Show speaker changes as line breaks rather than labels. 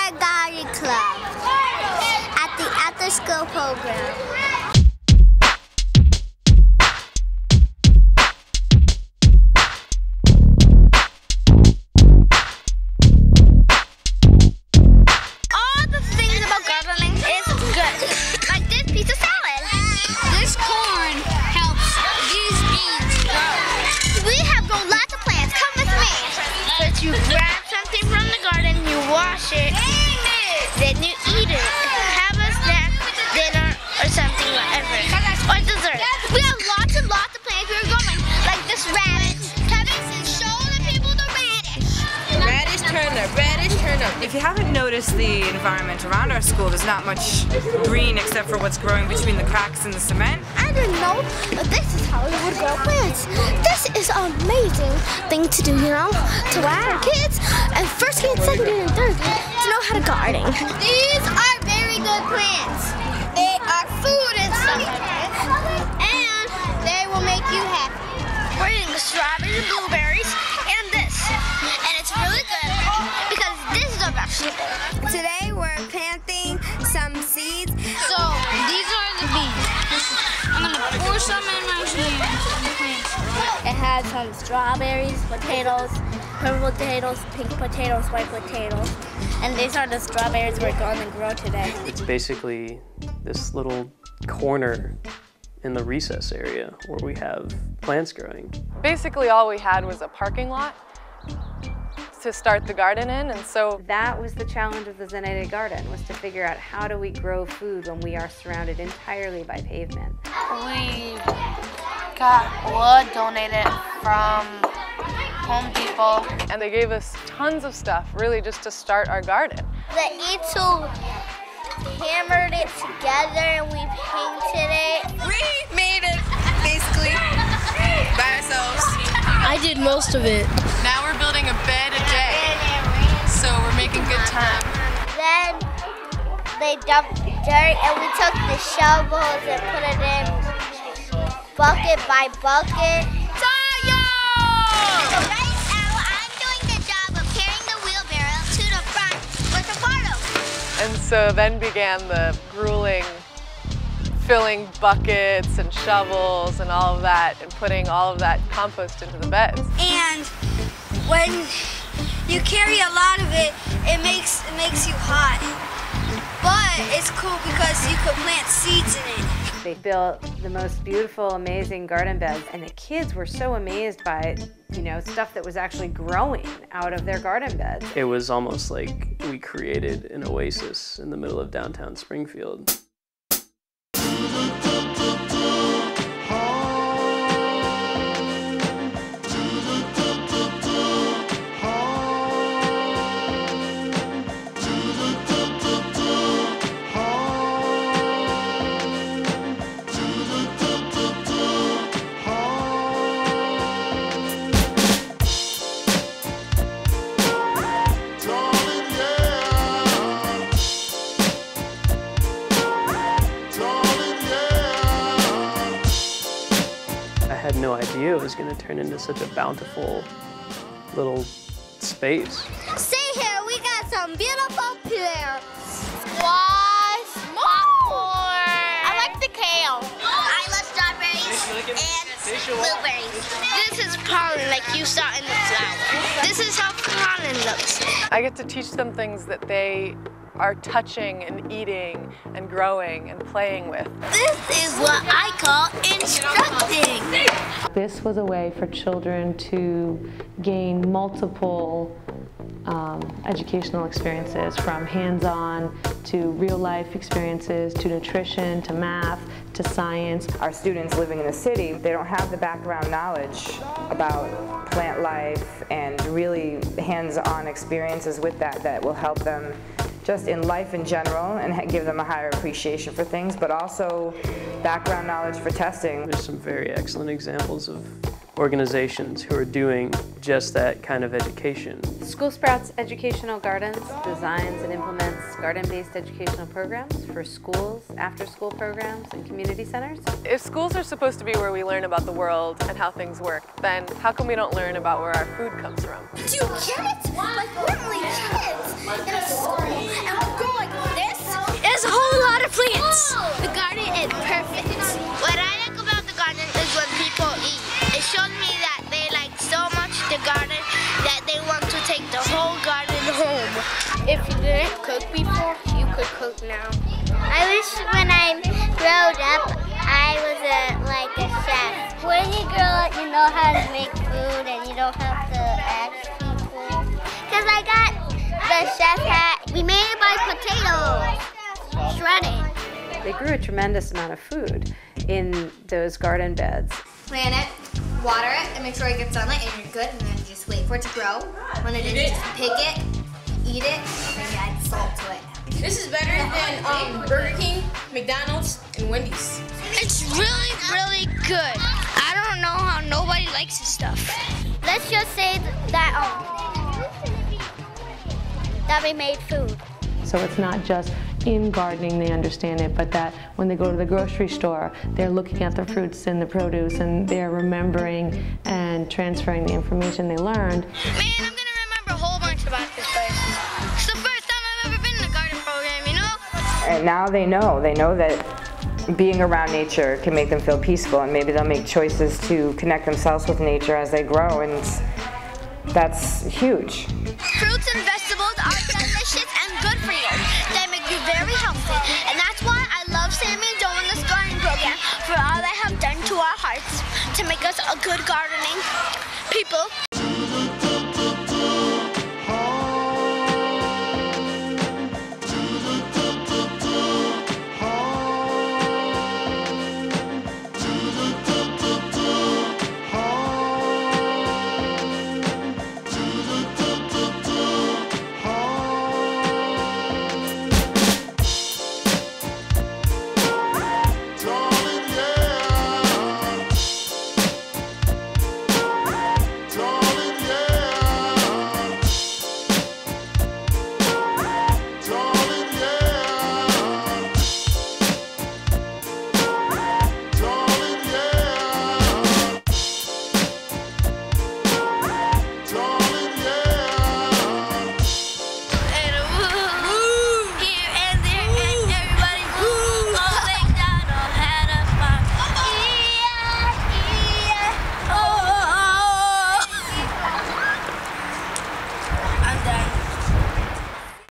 our garden club at the after-school program.
You grab something from the garden, you wash it, then you eat it. Have a snack, dinner, or something, whatever. Or dessert. We have lots and lots of plants. We're going like this radish. Kevin says, show the people the radish.
Radish turnip, radish turnip.
If you haven't noticed the environment around our school, there's not much green except for what's growing between the cracks in the cement.
I didn't know, but this is how we would grow plants. This is an amazing thing to do, you know, to our kids and first grade, second grade, and third grade to know how to garden. These are very good plants. They are food and stuff like that, and they will make you happy.
We're eating strawberries and blueberries and this, and it's really good because this is a vegetable.
Today we're planting some seeds.
So these are the beans. I'm gonna pour some in my hands.
It has some strawberries, potatoes, purple potatoes, pink potatoes, white potatoes. And these are the strawberries we're going to grow today.
It's basically this little corner in the recess area where we have plants growing.
Basically all we had was a parking lot to start the garden in, and so
that was the challenge of the Zanetti garden, was to figure out how do we grow food when we are surrounded entirely by pavement.
We got wood donated from Home Depot.
And they gave us tons of stuff, really just to start our garden.
The Eatle hammered it together and we painted it.
We made it, basically, by ourselves.
I did most of it.
Now we're building a bed a day, so we're making good time.
Then they dumped dirt and we took the shovels and put it in bucket by bucket. So right now I'm doing the job of carrying the wheelbarrow to the front with a photo.
And so then began the grueling filling buckets and shovels and all of that and putting all of that compost into the beds.
And when you carry a lot of it, it makes you hot. But it's cool because you could plant seeds in it.
They built the most beautiful, amazing garden beds, and the kids were so amazed by, you know, stuff that was actually growing out of their garden beds.
It was almost like we created an oasis in the middle of downtown Springfield. I had no idea it was going to turn into such a bountiful little space.
See here, we got some beautiful plants. Squash, popcorn. I like the kale. I love strawberries and blueberries.
This is pollen like you saw in the flower. This is how pollen looks.
I get to teach them things that they are touching and eating and growing and playing with.
This is what I call instructing.
This was a way for children to gain multiple educational experiences, from hands-on to real-life experiences, to nutrition, to math, to science.
Our students living in the city, they don't have the background knowledge about plant life and really hands-on experiences with that will help them just in life in general and give them a higher appreciation for things, but also background knowledge for testing.
There's some very excellent examples of organizations who are doing just that kind of education.
School Sprouts Educational Gardens designs and implements garden-based educational programs for schools, after-school programs, and community centers.
If schools are supposed to be where we learn about the world and how things work, then how come we don't learn about where our food comes from?
Do you get it? Like, we're only kids in a school,
that they want to take the whole garden home. If you didn't cook before, you could cook now. I wish when I growed up, I was like a chef. When you grow up, you know how to make food and you don't have to ask people. Because I got the chef hat. We made it by potatoes, shredded.
They grew a tremendous amount of food in those garden beds.
Plant it, water it, and make sure it gets sunlight, and you're good. And then you just wait for it to grow. When it is, you just pick it, eat it, and you add salt to it.
This is better than Burger King, McDonald's, and Wendy's.
It's really, really good. I don't know how nobody likes this stuff. Let's just say that we made food.
So it's not just in gardening they understand it, but that when they go to the grocery store, they're looking at the fruits and the produce and they're remembering and transferring the information they learned.
Man, I'm gonna remember a whole bunch about this place. It's the first time I've ever been in a garden program, you know?
And now they know that being around nature can make them feel peaceful, and maybe they'll make choices to connect themselves with nature as they grow, and that's huge.
Fruits and vegetables are delicious and good for you. They make you very healthy. And that's why I love Sammy and Joe in this gardening program for all they have done to our hearts to make us a good gardening people